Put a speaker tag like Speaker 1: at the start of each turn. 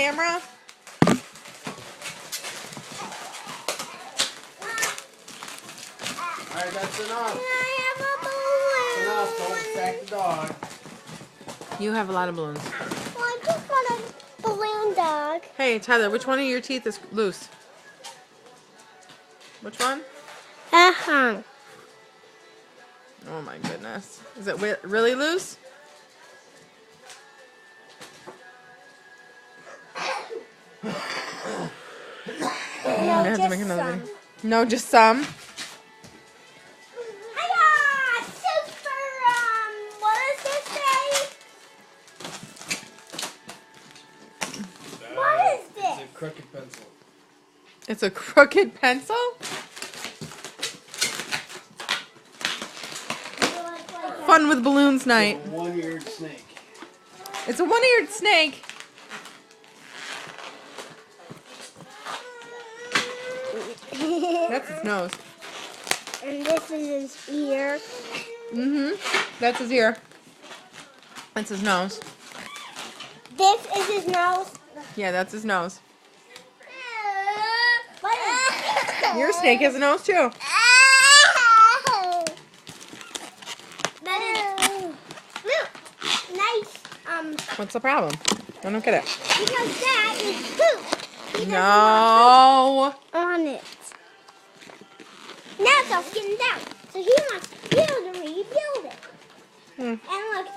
Speaker 1: camera?
Speaker 2: Alright, that's enough.
Speaker 3: I have a balloon.
Speaker 2: Enough, don't sack the dog.
Speaker 1: You have a lot of balloons.
Speaker 3: Well, I just want a balloon dog.
Speaker 1: Hey, Tyler, which one of your teeth is loose? Which one?
Speaker 3: Uh-huh.
Speaker 1: Oh my goodness. Is it really loose?
Speaker 3: No,
Speaker 1: I have to make
Speaker 3: just
Speaker 1: another
Speaker 3: some.
Speaker 1: video. No, just some.
Speaker 3: Hiya! Super, what does this say? What is
Speaker 2: It's
Speaker 3: this?
Speaker 2: a crooked pencil.
Speaker 1: It's a crooked pencil? Fun with balloons night.
Speaker 2: It's a one-eared snake.
Speaker 1: It's a one-eared snake. That's his nose.
Speaker 3: And this is his ear.
Speaker 1: That's his ear. That's his nose.
Speaker 3: This is his nose.
Speaker 1: Yeah, that's his nose.
Speaker 3: What is
Speaker 1: Your snake has a nose too.
Speaker 3: That is nice.
Speaker 1: What's the problem? I don't get it.
Speaker 3: Because that is poop. He doesn't
Speaker 1: No.
Speaker 3: want poop on it. Now it's all skinned out. So he wants to build and rebuild it.
Speaker 1: Hmm.
Speaker 3: And look,